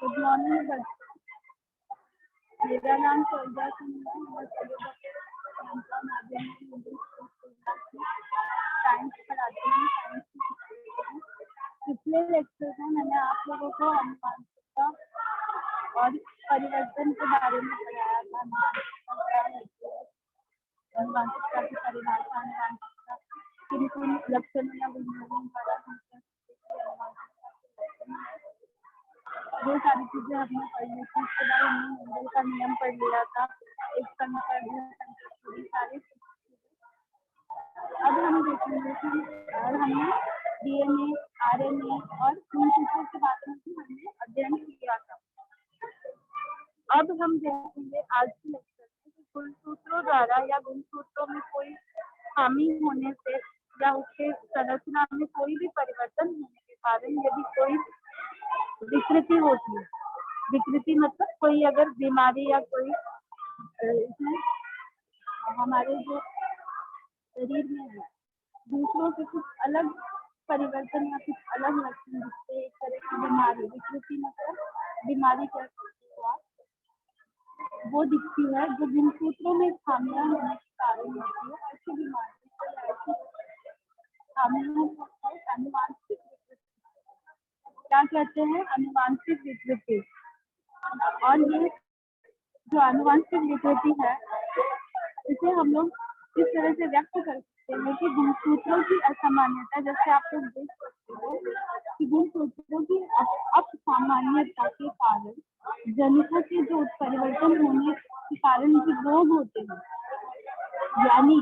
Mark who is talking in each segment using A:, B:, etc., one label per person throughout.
A: Good morning बच्चों, मेरा नाम श्रद्धा सिंह है। मैं साइंस पढ़ाती हूँ। पिछले लेक्चर में मैंने आप लोगों को अनुवांशिकता और परिवर्तन के बारे में पढ़ाया था। अनुवांशिकता की परिभाषा, अनुवांशिकता किन किन लक्षणों या गुणों द्वारा वो सारी चीजें हमने पढ़ी थी। उसके बाद हमने मेंडल का नियम पढ़ लिया था, एक पूरी सारी। अब हम देखेंगे कि और हमने डीएनए, आरएनए और गुणसूत्रों के बारे में भी हमने अध्ययन किया था। अब हम देखेंगे आज के लेक्चर में कि गुणसूत्रों द्वारा या गुणसूत्रों में कोई खामी होने से या उसके संरचना में कोई भी परिवर्तन होने के कारण यदि कोई विकृति होती है, विकृति मतलब कोई अगर बीमारी या कोई इसमें हमारे जो शरीर में है दूसरों से कुछ अलग परिवर्तन या कुछ अलग लक्षण दिखते, एक तरह की बीमारी, विकृति मतलब बीमारी कह सकते हो आप, वो दिखती है जो गुणसूत्रों में खामियां होने के कारण होती है। ऐसी बीमारी को ऐसी खामियों को अनुवांशिक क्या कहते हैं? अनुवांशिक विकृति। और ये जो अनुवांशिक विकृति है इसे हम लोग इस तरह से व्यक्त कर सकते हैं कि गुणसूत्रों की असामान्यता, जैसे आप लोग देख सकते हो कि गुणसूत्रों की असामान्यता के कारण जनिका के जो परिवर्तन होने के कारण जो रोग होते हैं, यानी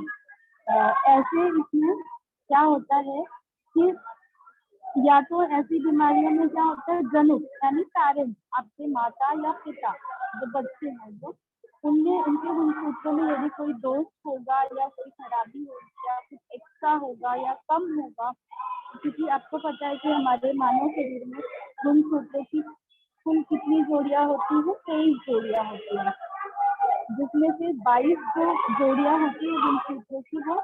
A: ऐसे इसमें क्या होता है कि या तो ऐसी बीमारियों में क्या होता है, जनुक यानी पेरेंट्स, आपके माता या पिता जो बच्चे हैं जो उनमें उनके गुणसूत्रों में यदि कोई दोष होगा या कोई खराबी होगी या कुछ एक्स्ट्रा होगा या कम होगा, क्योंकि आपको पता है कि हमारे मानव शरीर में गुणसूत्रों की कुल कितनी जोड़ियां होती है? 23 जोड़ियां होती है, जिसमें से 22 जो जोड़ियां होती है गुणसूत्रों की वो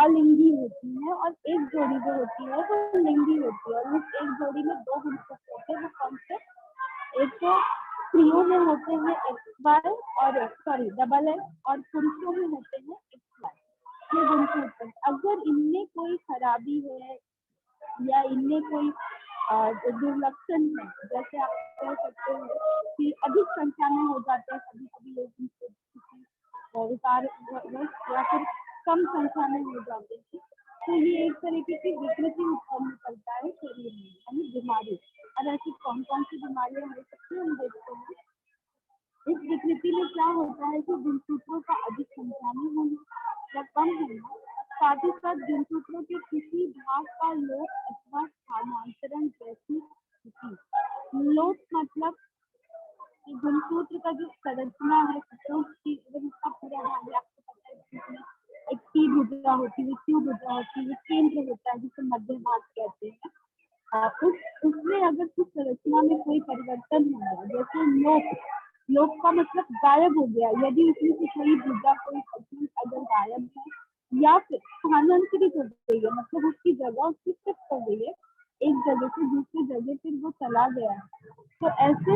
A: अलिंगी होती है और एक जोड़ी जो होती है वो लिंगी होती है। और उस एक जोड़ी में 2 गुणसूत्र होते हैं, वो कौन से? एक तो स्त्रियों में होते हैं XY और डबल X, और पुरुषों में होते हैं XY। ये गुणसूत्र अगर इनमें कोई खराबी है या इनमें कोई दुर्लक्षण है, जैसे आप कह सकते हो कि अधिक संख्या में हो जाते हैं कभी कभी लोग विकार या फिर कम संख्या में हो जाते हैं, तो ये एक तरीके की विकृति उत्पन्न करता है शरीर में, यानी बीमारी। और ऐसी कौन कौन सी बीमारियां हो सकती है हम देखते हैं। इस विकृति में क्या होता है कि गुणसूत्रों का अधिक संख्या में होना या कम होना, साथ ही साथ गुणसूत्रों के किसी भाग का लोप अथवा स्थानांतरण जैसी स्थिति। लोप मतलब कि गुणसूत्र का जो संरचना है उसका पूरा भाग आपको पता है, इसमें एक टी भुजा होती है, क्यू भुजा होती है, केंद्र होता है जिसे मध्य भाग कहते हैं। उसमें अगर कुछ संरचना में कोई परिवर्तन हो गया, जैसे लोप का मतलब गायब हो गया, यदि उसमें से कोई भुजा कोई अगर गायब है या फिर स्थानांतरित हो गई है, मतलब उसकी जगह उसकी शिफ्ट हो गई है एक जगह से दूसरी जगह, फिर वो चला गया है, तो ऐसे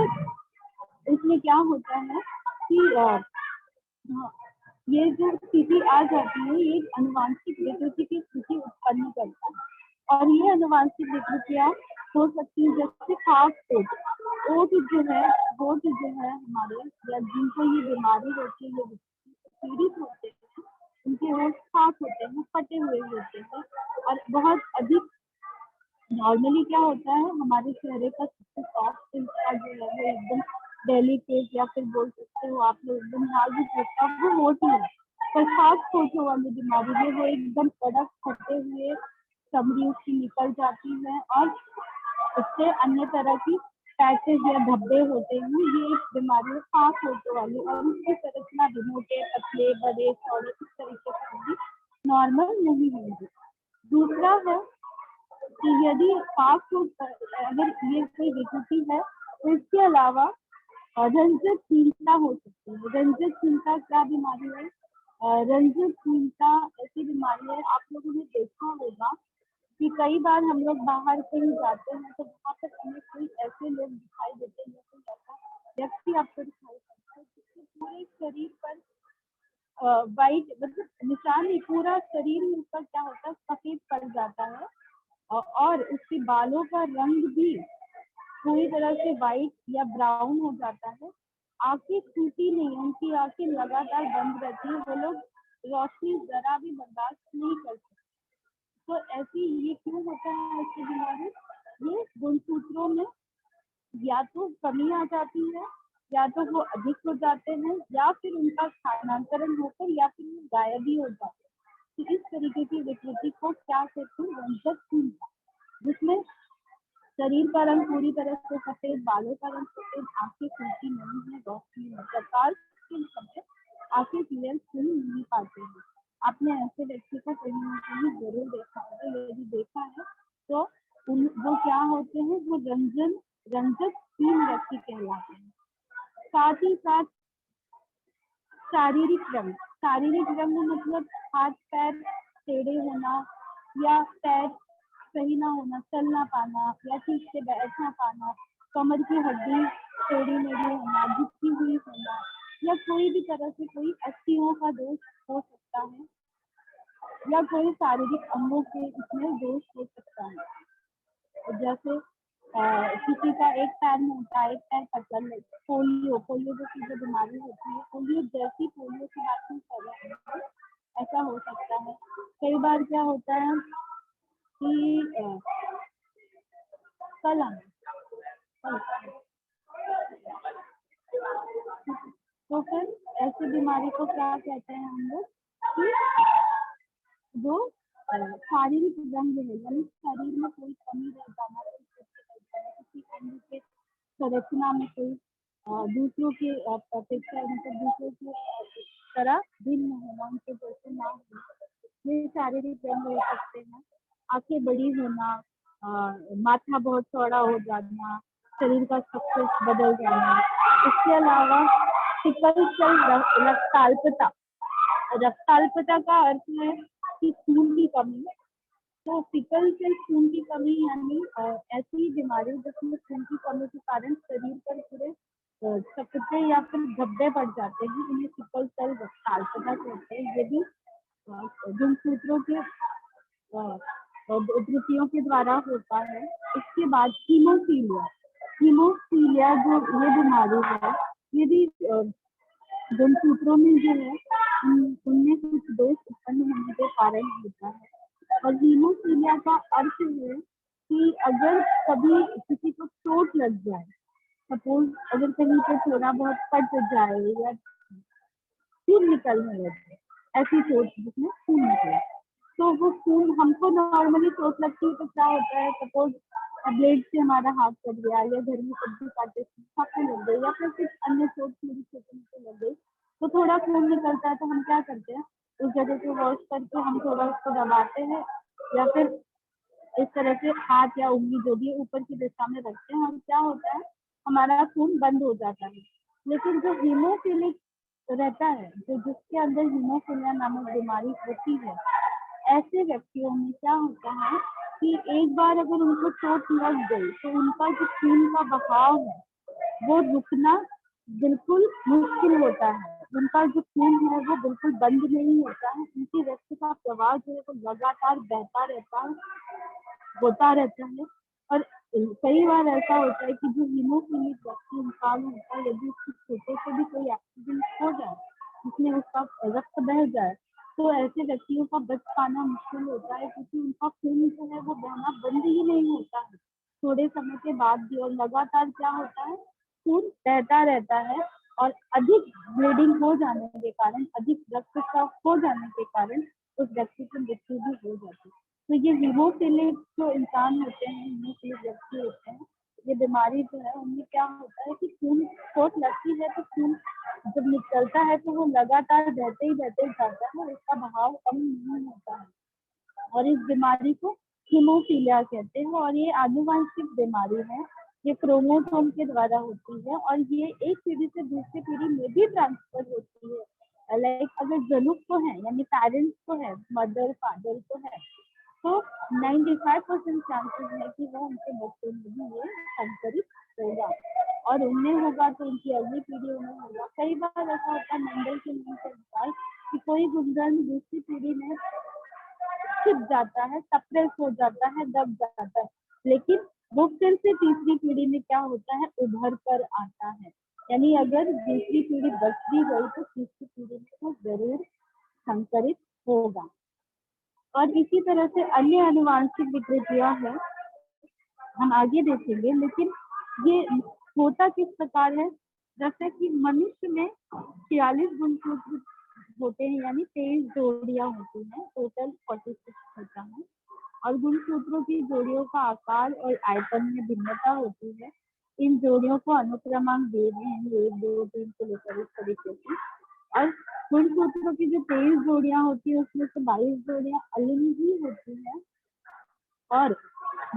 A: इसमें क्या होता है कि ये जो स्थिति आ जाती है ये अनुवांशिक विकृति की स्थिति उत्पन्न करता है। और ये अनुवांशिक विकृतियां हो सकती है जैसे खास ओट जो है हमारे, या जिनको ये बीमारी होती है, ये पीड़ित होते हैं, उनके होठ खास होते हैं, फटे हुए होते हैं। और बहुत अधिक नॉर्मली क्या होता है, हमारे चेहरे का सबसे सॉफ्ट हिस्सा जो है वो एकदम डेलिकेट या फिर बोल सकते हो आप लोग एकदम नाजुक होता है, वो होती है। पर खास होठों वाली बीमारी में वो एकदम कड़क फटे हुए चमड़ी उसकी निकल जाती है और उससे अन्य तरह की पैचेज या धब्बे होते हैं। ये एक बीमारी है खास होठों वाली, और उसकी संरचना भी मोटे, पतले, बड़े, चौड़े इस तरीके से होगी, नॉर्मल नहीं होगी। दूसरा है कि यदि फास्ट फूड अगर ये कोई विकृति है तो इसके अलावा रंजकहीनता हो सकती है। रंजकहीनता क्या बीमारी है? रंजकहीनता ऐसी बीमारी है, आप लोगों ने देखा होगा कि कई बार हम लोग बाहर कहीं जाते हैं तो वहाँ पर हमें कोई ऐसे लोग दिखाई देते हैं, कोई वाइट मतलब निशान नहीं, पूरा शरीर में उसका क्या होता है, सफेद पड़ जाता है और उसके बालों का रंग भी पूरी तरह से वाइट या ब्राउन हो जाता है। आंखें खुलती नहीं, उनकी आंखें लगातार बंद रहती है, वो लोग रोशनी जरा भी बर्दाश्त नहीं कर सकते। तो ऐसी ये क्यों होता है ऐसी बीमारी? ये गुणसूत्रों में या तो कमी आ जाती है, या तो वो अधिक हो जाते हैं, या फिर उनका स्थानांतरण होकर या फिर वो गायब ही हो जाते हैं। तो इस तरीके की विकृति को क्या कहते हैं? रंजक स्थूलता, जिसमें शरीर का रंग पूरी तरह से सफेद, बालों का रंग सफेद, आंखें खुलती नहीं है, रोशनी है, प्रकाश के समय आंखें क्लियर सुन नहीं पाते हैं। आपने ऐसे व्यक्ति को कहीं ना कहीं जरूर देखा होगा, यदि देखा है तो वो क्या होते हैं, वो रंजक तीन व्यक्ति कहलाते हैं। साथ ही साथ शारीरिक रंग मतलब हाथ पैर टेढ़े होना, या पैर सही ना होना, चल ना पाना, या ठीक से बैठ ना पाना, कमर की हड्डी टेढ़ी मेढ़ी होना, झुकी हुई होना, या कोई भी तरह से कोई अस्थियों का दोष हो सकता है, या कोई शारीरिक अंगों के इसमें दोष हो सकता है। जैसे किसी का एक पैर मोटा, एक पैर पतला, पोलियो जैसी जो बीमारी होती है, पोलियो की बात हम कर रहे हैं, ऐसा हो सकता है। कई बार क्या होता है कि कल तो फिर ऐसी बीमारी को क्या कहते हैं हम लोग कि जो शारीरिक रंग है, यानी शरीर में कोई कमी रह जाना, किसी अंग के संरचना में कोई दूसरों की अपेक्षा मतलब दूसरों की तरह भिन्न होना, उनके जैसे ना होना, ये शारीरिक रंग हो सकते हैं। आंखें बड़ी होना, माथा बहुत चौड़ा हो जाना, शरीर का स्ट्रक्चर बदल जाना। इसके अलावा सिकल सेल रक्ताल्पता का अर्थ है कि खून की कमी। तो सिकल सेल खून की कमी यानी ऐसी बीमारी जिसमें खून की कमी के कारण शरीर पर पूरे चकत्ते या फिर धब्बे पड़ जाते हैं, उन्हें सिकल सेल रक्ताल्पता कहते हैं। ये भी गुणसूत्रों के त्रुटियों के द्वारा होता है। इसके बाद हीमोफीलिया जो ये बीमारी है, ये भी गुणसूत्रों में जो है उनमें कुछ दोष उत्पन्न होने के कारण होता है। और हीमोफीलिया का अर्थ है कि अगर कभी किसी को चोट लग जाए, सपोज अगर कहीं पे थोड़ा बहुत कट जाए या खून निकलने लगे, ऐसी चोट जिसमें खून निकले, तो वो खून हमको नॉर्मली चोट लगती है तो क्या होता है, सपोज ब्लेड से हमारा हाथ कट गया, या घर में सब्जी काटे छापने लग गई, या फिर कुछ अन्य चोट थोड़ी छोटी मोटी लग गई, तो थोड़ा खून निकलता है, तो हम क्या करते हैं, उस जगह को वॉश करके हम थोड़ा उसको दबाते हैं, या फिर इस तरह से हाथ या उंगली जो भी ऊपर की दिशा में रखते हैं, और क्या होता है, हमारा खून बंद हो जाता है। लेकिन जो हीमोफिलिक रहता है, जो जिसके अंदर हीमोफिलिया नामक बीमारी होती है, ऐसे व्यक्तियों में क्या होता है कि एक बार अगर उनको चोट लग गई तो उनका जो खून का बहाव है वो रुकना बिल्कुल मुश्किल होता है। उनका जो खून है वो बिल्कुल बंद नहीं होता है, उनकी रक्त का प्रवाह जो है वो लगातार बहता रहता है, होता रहता है। और कई बार ऐसा होता है कि जो हीमोफिलिक व्यक्ति इंसान होता है, यदि उसके छोटे से भी कोई एक्सीडेंट हो जाए जिसमें उसका रक्त बह जाए, तो ऐसे व्यक्तियों का बच पाना मुश्किल होता है, क्योंकि उनका खून जो है वो बहना बंद ही नहीं होता है थोड़े समय के बाद भी, और लगातार क्या होता है, खून बहता रहता है, और अधिक ब्लीडिंग हो जाने के कारण, अधिक रक्तस्राव हो जाने के कारण उस व्यक्ति की मृत्यु भी हो जाती है। तो ये हीमोफिलिक जो इंसान होते हैं, हीमोफिलिक व्यक्ति होते हैं, ये बीमारी जो है उनमें क्या होता है कि खून चोट लगती है तो खून जब निकलता है तो वो लगातार बहते ही जाता है, उसका बहाव कम नहीं होता है, और इस बीमारी को हीमोफीलिया कहते हैं। और ये आनुवंशिक बीमारी है, ये क्रोमोसोम के द्वारा होती है, और ये एक पीढ़ी से दूसरी पीढ़ी में भी ट्रांसफर होती है। लाइक अगर जनुक को है, यानी पेरेंट्स को है, मदर फादर को है, तो 95% चांसेस है कि वो उनके बच्चों में भी ये संकरित होगा, और उनमें होगा तो उनकी अगली पीढ़ियों में होगा। कई बार ऐसा होता है मेंडल के नियम के अनुसार कि कोई गुणधर्म दूसरी पीढ़ी में छिप जाता है, सप्रेस हो जाता है, दब जाता है, लेकिन वो फिर से तीसरी पीढ़ी में क्या होता है, उभर कर आता है। यानी अगर दूसरी पीढ़ी बच भी गई तो तीसरी पीढ़ी में वो जरूर संकरित होगा। और इसी तरह से अन्य आनुवांशिक विकृतियां हैं, हम आगे देखेंगे, लेकिन ये होता किस प्रकार है। जैसे कि मनुष्य में 46 गुणसूत्र होते हैं, यानी 23 जोड़ियां होती हैं, टोटल 46 होता है। और गुणसूत्रों की जोड़ियों का आकार और आयतन में भिन्नता होती है। इन जोड़ियों को अनुक्रमांक दे रहे हैं, 1 2 3 से लेकर इस तरीके से। और गुणसूत्रों की जो 23 जोड़ियां होती है उसमें से 22 जोड़ियां अलिंगी होती है, और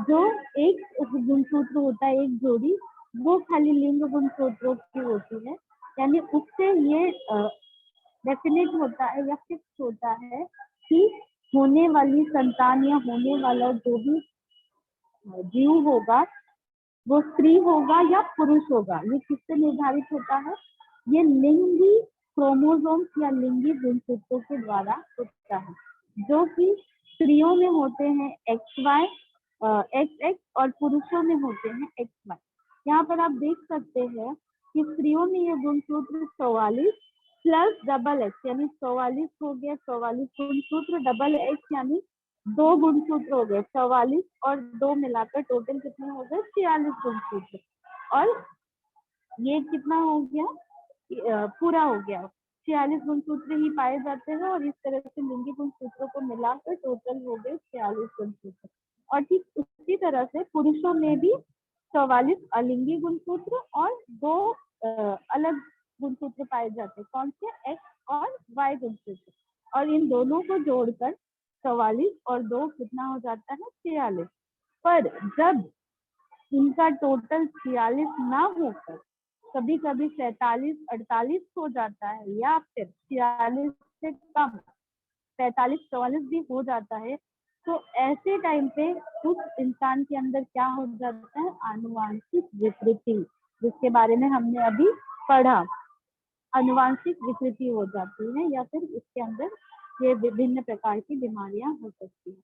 A: जो एक गुणसूत्र होता है, एक जोड़ी, वो खाली लिंग गुणसूत्रों की होती है। यानी उससे ये डेफिनेट होता है या फिक्स होता है कि होने वाली संतान या होने वाला जो भी जीव होगा वो स्त्री होगा या पुरुष होगा। ये किससे निर्धारित होता है, ये लिंगी क्रोमोसोम्स या लिंगी गुणसूत्रों के द्वारा होता है, जो कि स्त्रियों में होते हैं XY XX और पुरुषों में होते हैं XY। यहाँ पर आप देख सकते हैं कि स्त्रियों में ये गुणसूत्र 44 प्लस डबल एक्स यानी 44 हो गया, 44 गुणसूत्र, डबल एक्स यानी 2 गुणसूत्र हो गए, 44 और 2 मिलाकर टोटल कितने हो गए, 46 गुणसूत्र। और ये कितना हो गया, पूरा हो गया, 46 गुणसूत्र ही पाए जाते हैं, और इस तरह से लिंगी गुणसूत्रों को मिलाकर टोटल हो गए 46 गुणसूत्र। और ठीक उसी तरह से पुरुषों में भी 44 अलिंगी गुणसूत्र और 2 अलग गुणसूत्र पाए जाते हैं, कौन से, एक्स और वाई गुणसूत्र। और इन दोनों को जोड़कर 44 और 2 कितना हो जाता है, 46। पर जब इनका टोटल 46 ना होकर कभी कभी 47 48 हो जाता है, या फिर 46 से कम 45 44 भी हो जाता है, तो ऐसे टाइम पे उस इंसान के अंदर क्या हो जाता है, आनुवांशिक विकृति, जिसके बारे में हमने अभी पढ़ा। आनुवांशिक विकृति हो जाती है, या फिर उसके अंदर ये विभिन्न प्रकार की बीमारियां हो सकती है।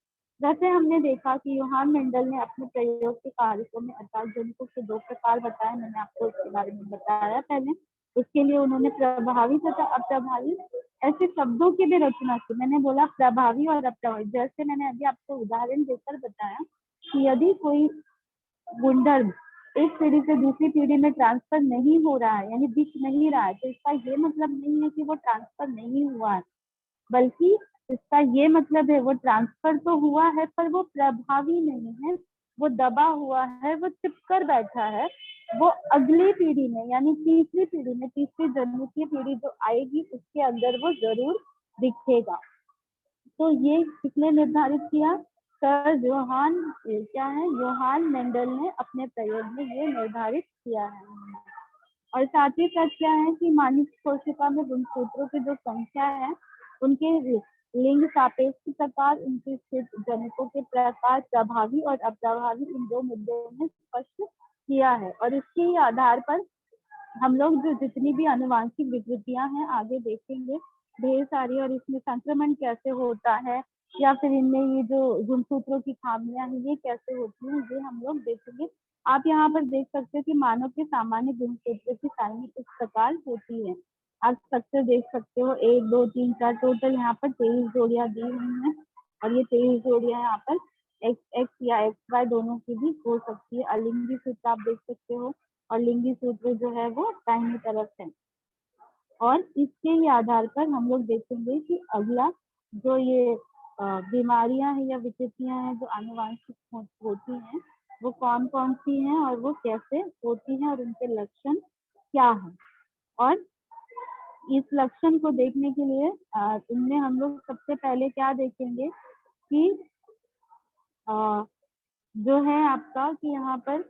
A: जैसे हमने देखा कि योहान मेंडल ने अपने प्रयोग के कार्यों में अर्थात जनितों के 2 प्रकार बताए, मैंने आपको इसके बारे में बताया पहले। उसके लिए उन्होंने प्रभावी तथा अप्रभावी ऐसे शब्दों की भी रचना की। मैंने बोला प्रभावी और अप्रभावी, जैसे मैंने अभी आपको उदाहरण देकर बताया कि यदि कोई गुणधर्म एक पीढ़ी से दूसरी पीढ़ी में ट्रांसफर नहीं हो रहा है, यानी दिख नहीं रहा है, तो इसका ये मतलब नहीं है कि वो ट्रांसफर नहीं हुआ है, बल्कि इसका ये मतलब है वो ट्रांसफर तो हुआ है पर वो प्रभावी नहीं है, वो दबा हुआ है, वो चिपकर बैठा है, वो अगली पीढ़ी में यानी तीसरी पीढ़ी में, तीसरी जन्मकीय पीढ़ी जो आएगी उसके अंदर वो जरूर दिखेगा। तो ये किसने निर्धारित किया, सर योहान मेंडल ने अपने प्रयोग में ये निर्धारित किया है। और साथ ही साथ क्या है कि मानव कोशिका में गुणसूत्रों की जो संख्या है, उनके लिंग सापेक्ष प्रकार, उनके स्थित जनितों के प्रकार, प्रभावी और अप्रभावी, इन 2 मुद्दों में स्पष्ट किया है। और इसके आधार पर हम लोग जो जितनी भी आनुवांशिक विकृतियां हैं आगे देखेंगे ढेर सारी, और इसमें संक्रमण कैसे होता है, या फिर इनमें ये जो गुणसूत्रों की खामियां हैं ये कैसे होती हैं, ये हम लोग देखेंगे। आप यहाँ पर देख सकते हो कि मानव के सामान्य गुणसूत्रों की सारणी इस प्रकार होती है। आप स्ट्रक्चर देख सकते हो, 1 2 3 4 टोटल यहाँ पर 23 जोड़ियां दी हुई हैं, और ये 23 जोड़ियां यहाँ पर एक्स या XY दोनों की भी हो सकती है। अलिंगी सूत्र आप देख सकते हो, और लिंगी सूत्र जो है वो दाहिनी तरफ है। और इसके ही आधार पर हम लोग देखेंगे कि अगला जो ये बीमारियां हैं या विकृतियां हैं जो आनुवांशिक होती हैं, वो कौन कौन सी हैं और वो कैसे होती हैं और उनके लक्षण क्या हैं। और इस लक्षण को देखने के लिए इनमें हम लोग सबसे पहले क्या देखेंगे कि जो है आपका कि यहाँ पर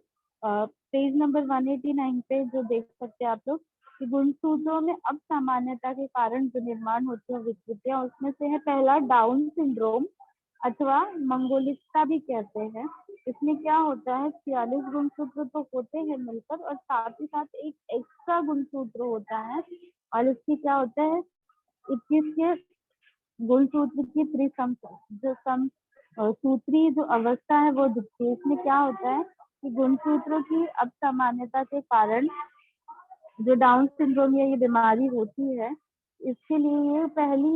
A: पेज नंबर 189 पे जो देख सकते हैं आप लोग कि गुणसूत्रों में अब सामान्यता के कारण जो निर्माण होती है विकृतियां, उसमें से है पहला डाउन सिंड्रोम अथवा मंगोलिकता भी कहते हैं। इसमें क्या होता है, 46 गुणसूत्र तो होते हैं मिलकर, और साथ ही साथ एक एक्स्ट्रा गुणसूत्र होता है, और इसकी क्या होता है 21 के गुणसूत्र की त्रिसम जो सूत्री जो अवस्था है वो दिखती है। इसमें क्या होता है कि गुणसूत्रों की असामान्यता के कारण जो डाउन सिंड्रोम या ये बीमारी होती है, इसके लिए ये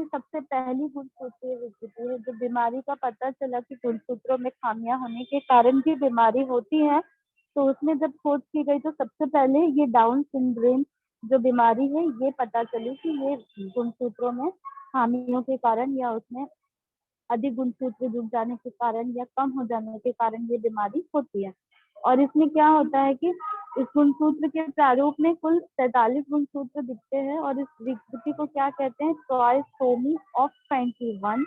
A: सबसे पहली गुणसूत्रीय विकृति है। जब बीमारी का पता चला कि गुणसूत्रों में खामियां होने के कारण भी बीमारी होती है, तो उसमें जब खोज की गई तो सबसे पहले ये डाउन सिंड्रोम जो बीमारी है ये पता चली कि ये गुणसूत्रों में खामियों के कारण या उसमें अधिक गुणसूत्र जुड़ जाने के कारण या कम हो जाने के कारण ये बीमारी होती है। और इसमें क्या होता है कि इस गुणसूत्र के प्रारूप में कुल 43 गुणसूत्र दिखते हैं और इस विकृति को क्या कहते हैं, ट्राइसोमी ऑफ 21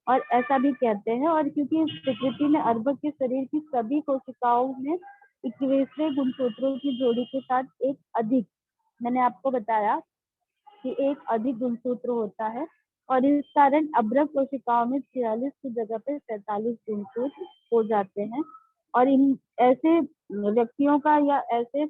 A: और ऐसा भी कहते हैं। और क्योंकि इस विकृति में अर्भक के शरीर की सभी कोशिकाओं में 21वें गुणसूत्रों की जोड़ी के साथ एक अधिक, मैंने आपको बताया कि एक अधिक गुणसूत्र होता है और इस कारण अभ्रक कोशिकाओं में 46 की जगह पे 47 गुणसूत्र हो जाते हैं। और इन ऐसे व्यक्तियों का या ऐसे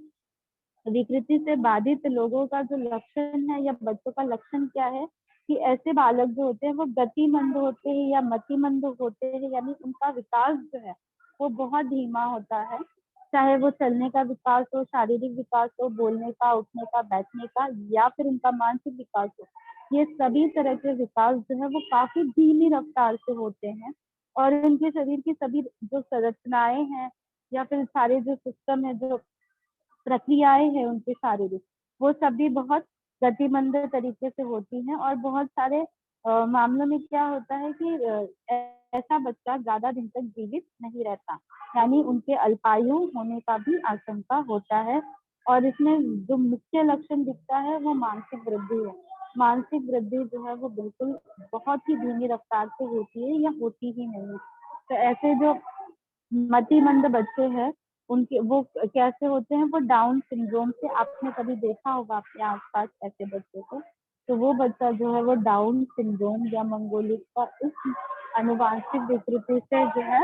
A: विकृति से बाधित लोगों का जो लक्षण है या बच्चों का लक्षण क्या है कि ऐसे बालक जो होते हैं वो गतिमंद होते हैं या मतिमंद होते हैं, यानी उनका विकास जो है वो बहुत धीमा होता है। चाहे वो चलने का विकास हो, शारीरिक विकास हो, बोलने का, उठने का, बैठने का, या फिर उनका मानसिक विकास हो, ये सभी तरह के विकास जो है वो काफी धीमी रफ्तार से होते हैं। और उनके शरीर की सभी जो संरचनाएं हैं या फिर सारे जो सिस्टम है, जो प्रक्रियाएं हैं उनकी शारीरिक, वो सभी बहुत गतिमंद तरीके से होती हैं। और बहुत सारे मामलों में क्या होता है कि ऐसा बच्चा ज्यादा दिन तक जीवित नहीं रहता, यानी उनके अल्पायु होने का भी आशंका होता है। और इसमें जो मुख्य लक्षण दिखता है वो मानसिक वृद्धि है। मानसिक वृद्धि जो है वो बिल्कुल बहुत ही धीमी रफ्तार से होती है या होती ही नहीं। तो ऐसे जो मतिमंद बच्चे हैं उनके वो कैसे होते हैं, वो डाउन सिंड्रोम से, आपने कभी देखा होगा अपने आसपास ऐसे बच्चे को, तो वो बच्चा जो है वो डाउन सिंड्रोम या मंगोलिक का इस अनुवांशिक विकृति से जो है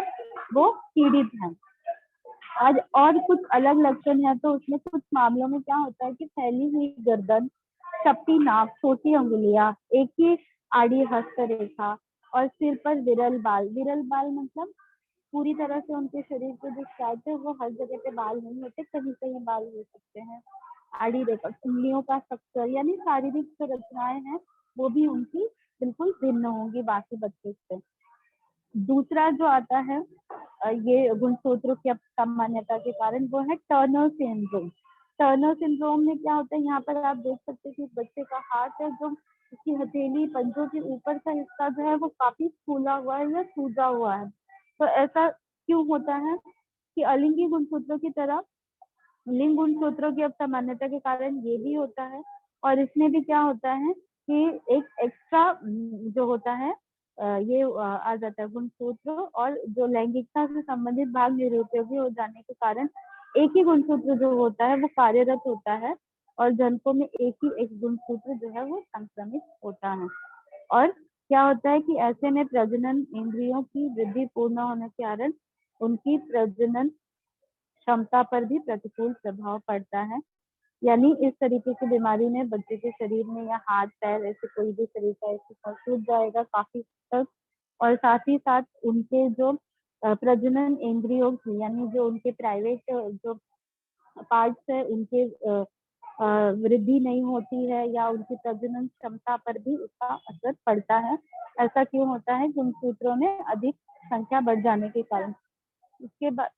A: वो पीड़ित है। आज और कुछ अलग लक्षण है तो उसमें कुछ मामलों में क्या होता है कि फैली हुई गर्दन, चपटी नाक, छोटी अंगुलियां, एक ही आड़ी हस्तरेखा और सिर पर विरल बाल। विरल बाल मतलब पूरी तरह से उनके शरीर के जो स्कैल्प है वो हर जगह पे बाल नहीं होते, कहीं कहीं बाल हो सकते हैं। आड़ी रेखा, उंगलियों का स्ट्रक्चर यानी शारीरिक जो रचनाएं हैं वो भी उनकी बिल्कुल भिन्न होंगी बाकी बच्चों से। दूसरा जो आता है ये गुणसूत्रों की असामान्यता के कारण, वो है टर्नर सिंड्रोम। टर्नर सिंड्रोम में क्या होता है, यहाँ पर आप देख सकते हैं कि बच्चे का हाथ है जो उसकी हथेली, पंजों के ऊपर का हिस्सा जो है वो काफी फूला हुआ है या सूजा हुआ है। तो ऐसा क्यों होता है कि अलिंगी गुणसूत्रों की तरह लिंग गुणसूत्रों की असामान्यता के कारण ये भी होता है। और इसमें भी क्या होता है कि एक एक्स्ट्रा जो होता है ये आ जाता है गुणसूत्र, और जो लैंगिकता से संबंधित भाग निरुपयोगी हो जाने के कारण एक ही गुणसूत्र जो होता है वो कार्यरत होता है और जनकों में एक गुणसूत्र जो है वो संक्रमित होता है। और क्या होता है कि ऐसे में प्रजनन इंद्रियों की वृद्धि पूर्ण होने के कारण उनकी प्रजनन क्षमता पर भी प्रतिकूल प्रभाव पड़ता है। यानी इस तरीके की बीमारी में बच्चे के शरीर में या हाथ पैर ऐसे कोई भी शरीर का ऐसे सूज जाएगा काफी तक। और साथ ही साथ उनके जो प्रजनन इंद्रियों की, यानी जो उनके प्राइवेट जो पार्ट्स है उनके वृद्धि नहीं होती है या उनकी प्रजनन क्षमता पर भी उसका असर पड़ता है। ऐसा क्यों होता है, गुणसूत्रों में अधिक संख्या बढ़ जाने के कारण। उसके बाद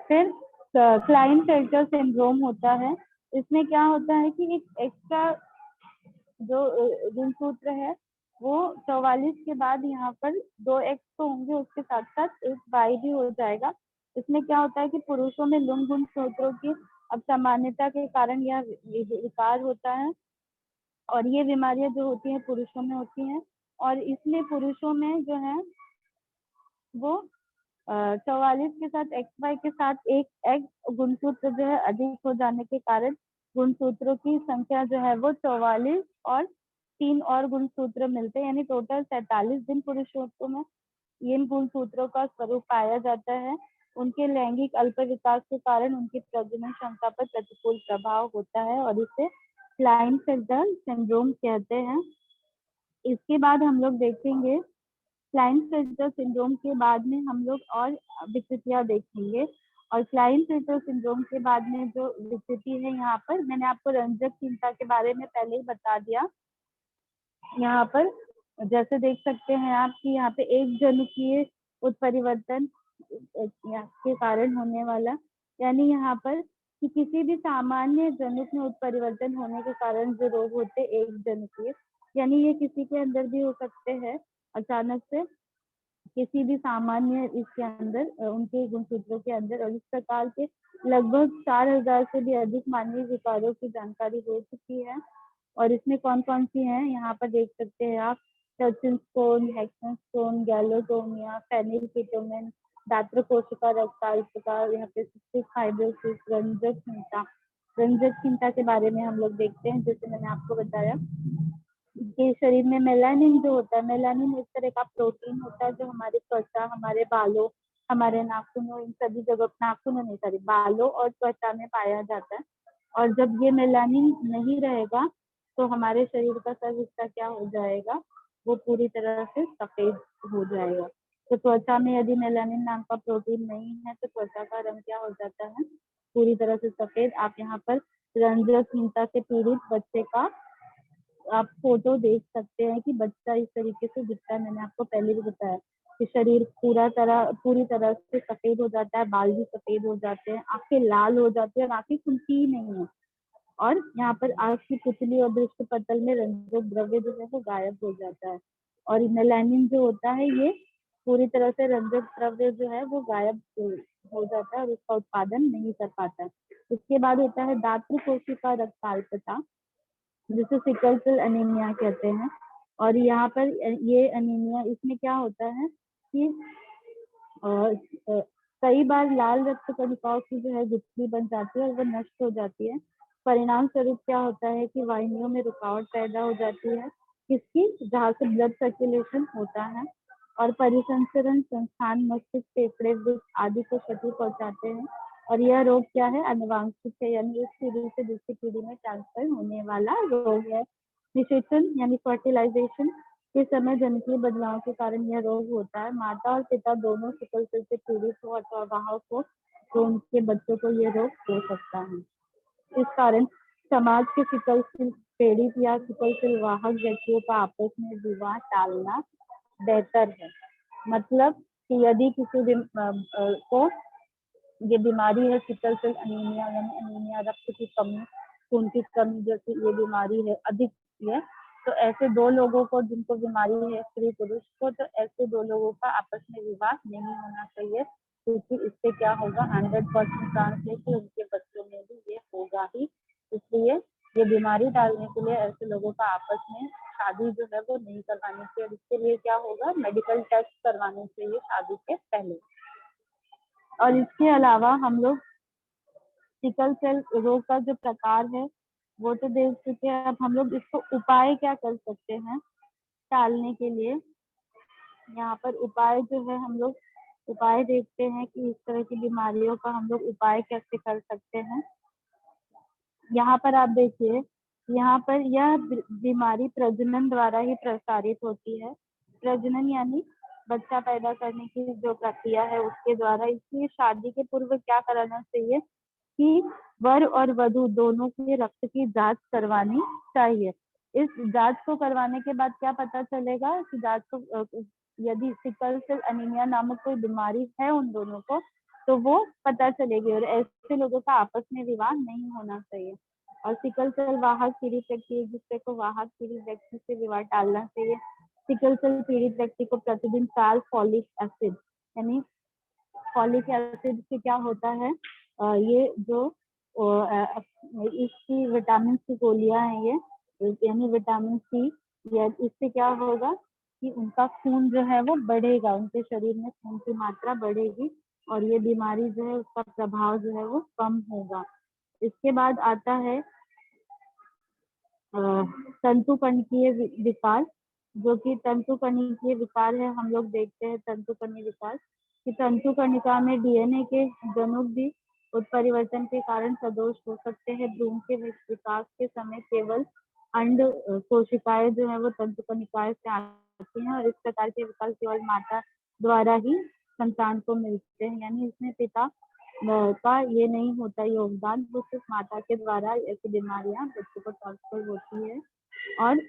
A: फिर क्लाइनफेल्टर सिंड्रोम होता है। इसमें क्या होता है कि एक एक्स्ट्रा जो गुणसूत्र है वो 44 के बाद यहाँ पर 2 एक्स तो होंगे, उसके साथ साथ एक वाई भी हो जाएगा। इसमें क्या होता है कि पुरुषों में लिंग गुणसूत्रों की असामान्यता के कारण यह विकार होता है और ये बीमारियां जो होती हैं पुरुषों में होती हैं। और इसमें पुरुषों में जो है वो 44 के साथ एक्स वाई के साथ एक एक्स गुणसूत्र जो है अधिक हो जाने के कारण गुणसूत्रों की संख्या जो है वो 44 और 3 और गुणसूत्र मिलते हैं, यानी टोटल 47 दिन पुरुषों में इन गुणसूत्रों का स्वरूप पाया जाता है। उनके लैंगिक अल्प विकास के कारण उनकी प्रजनन क्षमता पर प्रतिकूल प्रभाव होता है और इसे क्लाइनफेल्टर सिंड्रोम कहते हैं। इसके बाद हम लोग देखेंगे क्लाइनफेल्टर सिंड्रोम के बाद में हम लोग और विकृतियां देखेंगे। और क्लाइनफेल्टर सिंड्रोम के बाद में जो विकृति है, यहाँ पर मैंने आपको रंजकहीनता के बारे में पहले ही बता दिया। यहाँ पर जैसे देख सकते हैं आप कि यहाँ पे एक जनुकीय उत्परिवर्तन के कारण होने वाला, यानी यहाँ पर कि किसी भी सामान्य जनुक में उत्परिवर्तन होने के कारण जो रोग होते एक जनुकीय, यानी ये किसी के अंदर भी हो सकते हैं अचानक से, किसी भी सामान्य इसके अंदर उनके गुणसूत्रों के अंदर। और इस प्रकार के लगभग 4000 से भी अधिक मानवीय विकारों की जानकारी हो चुकी है। और इसमें कौन कौन सी हैं यहाँ पर देख सकते हैं आप, टर्चिनस्कोन, हेक्सेनस्कोन, गैलोटोमिया, फेनिलकेटोमेन, दात्र कोशिका रक्ताल्पता, यहाँ पे सिस्टिक फाइब्रोसिस, रंजकहीनता। रंजकहीनता के बारे में हम लोग देखते हैं, जैसे मैंने आपको बताया कि शरीर में मेलानिन जो होता है, मेलानिन एक तरह का प्रोटीन होता है जो हमारे त्वचा, हमारे बालों, हमारे नाखूनों, इन सभी जगह, नाखूनों नहीं सॉरी, बालों और त्वचा में पाया जाता है। और जब ये मेलानिन नहीं रहेगा तो हमारे शरीर का सब हिस्सा क्या हो जाएगा, वो पूरी तरह से सफेद हो जाएगा। तो त्वचा में यदि मेलानिन नाम का प्रोटीन नहीं है तो त्वचा का रंग क्या हो जाता है, पूरी तरह से सफेद। आप यहाँ पर रंजकहीनता से पीड़ित बच्चे का आप फोटो देख सकते हैं कि बच्चा इस तरीके से दिखता है। मैंने आपको पहले भी बताया कि शरीर पूरी तरह से सफेद हो जाता है, बाल भी सफेद हो जाते हैं, आंखें लाल हो जाती है और आंखें खुलती ही नहीं है। और यहाँ पर आंख की पुतली और दृष्टि पटल में रंजक द्रव्य जो है वो गायब हो जाता है। और मेलानिन जो होता है ये पूरी तरह से रंजक द्रव्य जो है वो गायब हो जाता है और उसका उत्पादन नहीं कर पाता है। उसके बाद होता है दात्र कोशिका रक्ताल्पता, जिसे सिकल सेल एनीमिया कहते हैं। और यहाँ पर ये एनीमिया, इसमें क्या होता है कि कई बार लाल रक्त कणिकाओं की जो है गुठली बन जाती है और वो नष्ट हो जाती है। परिणाम स्वरूप क्या होता है कि वाहिनियों में रुकावट पैदा हो जाती है, किसकी, जहाँ से ब्लड सर्कुलेशन होता है। और परिसंचरण संस्थान, मस्तिष्क, फेफड़े, वृक्क आदि को क्षति पहुंचाते हैं। और यह रोग क्या है, अनुवांशिक है, यानी एक पीढ़ी से दूसरी पीढ़ी में ट्रांसफर होने वाला रोग है। निषेचन यानी फर्टिलाइजेशन के समय जनितीय बदलाव के कारण यह रोग होता है। माता और पिता दोनों सिकल सेल से पीड़ित हो अथवा वाहक हो तो उनके बच्चों को यह रोग हो सकता है। इस कारण समाज के सिकल सेल पीड़ित या सिकल सेल वाहक व्यक्तियों का आपस में विवाह टालना बेहतर है। मतलब कि यदि किसी को ये बीमारी है सिकल सेल एनीमिया, यानी एनीमिया रक्त की कमी, खून की कमी जैसी ये बीमारी है अधिक है, तो ऐसे दो लोगों को जिनको बीमारी है, स्त्री पुरुष को, तो ऐसे दो लोगों का आपस में विवाह नहीं होना चाहिए, क्योंकि इससे क्या होगा, 100% चांस है कि उनके बच्चों में भी ये होगा ही। इसलिए ये बीमारी डालने के लिए ऐसे लोगों का आपस में शादी जो है वो नहीं करवानी चाहिए। इसके लिए क्या होगा, मेडिकल टेस्ट करवाने चाहिए शादी के पहले। और इसके अलावा हम लोग सिकल सेल रोग का जो प्रकार है वो तो देख चुके हैं। अब हम लोग इसको उपाय क्या कर सकते हैं टालने के लिए। यहाँ पर उपाय जो है, हम लोग उपाय देखते हैं कि इस तरह की बीमारियों का हम लोग उपाय कैसे कर सकते हैं। यहाँ पर आप देखिए, यहाँ पर यह बीमारी प्रजनन द्वारा ही प्रसारित होती है। प्रजनन यानी बच्चा पैदा करने की जो प्रक्रिया है उसके द्वारा। इसलिए शादी के पूर्व क्या कराना चाहिए कि वर और वधु दोनों के रक्त की जांच करवानी चाहिए। इस जांच को करवाने के बाद क्या पता चलेगा कि जांच को यदि सिकल सेल एनीमिया नामक कोई बीमारी है उन दोनों को, तो वो पता चलेगी। और ऐसे लोगों का आपस में विवाह नहीं होना चाहिए। और सिकल सेल वाहक पीड़ित व्यक्ति एक दूसरे को वाहक पीड़ित व्यक्ति से विवाह टालना चाहिए। सिकल सेल पीड़ित व्यक्ति को प्रतिदिन 4 फॉलिक एसिड, यानी फॉलिक एसिड से क्या होता है, ये जो इसकी विटामिन सी गोलियां हैं ये, यानी विटामिन सी, इससे क्या होगा कि उनका खून जो है वो बढ़ेगा, उनके शरीर में खून की मात्रा बढ़ेगी और ये बीमारी जो है उसका प्रभाव जो है वो कम होगा। इसके बाद आता है तंतुकणकीय विकार, जो कि तंतुकणकीय विकार है। हम लोग देखते हैं तंतुकणीय विकार कि तंतु कणिका में डीएनए के जनुक भी उत्परिवर्तन के कारण सदोष हो सकते हैं। भ्रूण के विकास के समय केवल अंड कोशिकाएं जो है वो तंतु कणिकाएं से आती हैं और इस प्रकार के विकल्प केवल माता द्वारा ही संतान को मिलते हैं, यानी इसमें पिता का ये नहीं होता योगदान, वो सिर्फ माता के द्वारा ऐसी बीमारियां बच्चों को ट्रांसफर होती है। और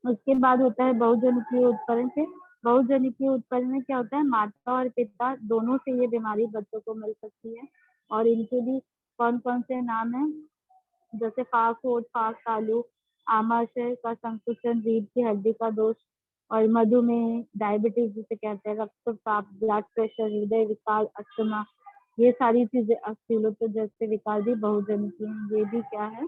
A: उसके बाद होता है बहुजनकीय उत्परण से। बहुजनकीय उत्परण में क्या होता है, माता और पिता दोनों से ये बीमारी बच्चों को मिल सकती है। और इनके भी कौन कौन से नाम है, जैसे फाक होठ, फाक तालु, आमाशय का संकुचन, रीढ़ की हड्डी का दोष और मधुमेह, डायबिटीज जिसे कहते हैं, रक्तचाप, ब्लड प्रेशर, हृदय विकार, अस्थमा, ये सारी चीजें अस्थिलों जैसे विकार भी बहुजनकीय हैं। ये भी क्या है,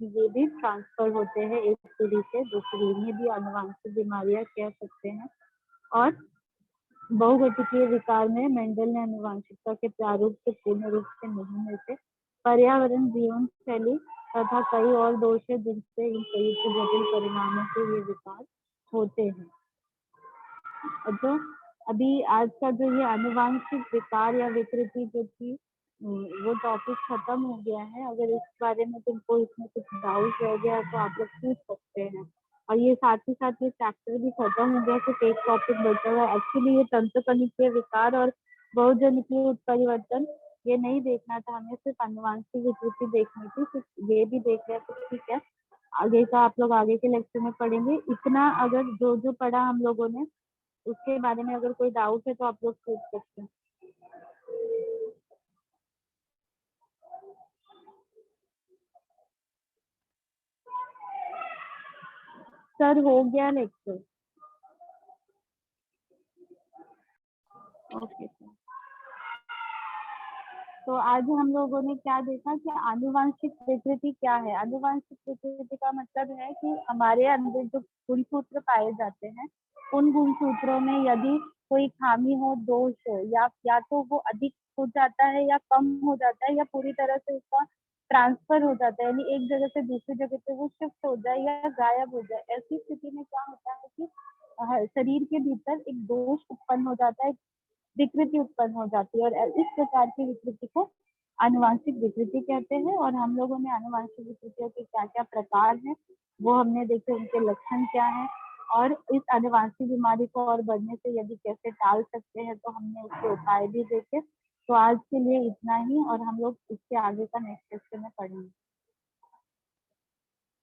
A: ये भी ट्रांसफर होते हैं एक पीढ़ी से दूसरी, इन्हें भी आनुवंशिक बीमारियां कह सकते हैं। और बहुघटिकीय विकार में मेंडल ने आनुवंशिकता के प्रारूप से पूर्ण रूप से नहीं मिलते। पर्यावरण, जीवन शैली तथा कई और दोष है जिनसे इन संयुक्त जटिल परिणामों से ये विकार होते हैं। तो अभी आज का जो ये आनुवंशिक विकार या विकृति जो थी वो टॉपिक खत्म हो गया है। अगर इस बारे में तुमको इसमें कुछ डाउट रह गया तो आप लोग पूछ सकते हैं। और ये साथ ही साथ ये चैप्टर भी खत्म हो गया, तो एक टॉपिक बचा हुआ है। एक्चुअली ये तंत्र कणिकीय विकार और बहुजनकीय उत्परिवर्तन ये नहीं देखना था हमें, सिर्फ आनुवंशिक विकृति देखनी थी, सिर्फ ये भी देख लिया तो ठीक है। आगे का आप लोग आगे के लेक्चर में पढ़ेंगे। इतना अगर जो जो पढ़ा हम लोगों ने उसके बारे में अगर कोई डाउट है तो आप लोग पूछ सकते हैं। सर हो गया लेक्चर। Okay sir. तो आज हम लोगों ने क्या देखा कि आनुवंशिक विकृति क्या है। आनुवंशिक विकृति का मतलब है कि हमारे अंदर जो गुणसूत्र पाए जाते हैं उन गुणसूत्रों में यदि कोई खामी हो, दोष हो, या तो वो अधिक हो जाता है या कम हो जाता है या पूरी तरह से उसका ट्रांसफर हो जाता है, यानी एक जगह से दूसरी जगह पे वो शिफ्ट हो जाए या गायब हो जाए। ऐसी स्थिति में क्या होता है कि शरीर के भीतर एक दोष उत्पन्न हो जाता है, विकृति उत्पन्न हो जाती है, और इस प्रकार की विकृति को आनुवंशिक विकृति कहते हैं। और हम लोगों ने आनुवंशिक विकृतियों के क्या क्या प्रकार हैं वो हमने देखे, उनके लक्षण क्या हैं, और इस आनुवंशिक बीमारी को और बढ़ने से यदि कैसे टाल सकते हैं तो हमने उसके उपाय भी देखे। तो आज के लिए इतना ही, और हम लोग इसके आगे का नेक्स्ट सेक्शन में पढ़ेंगे।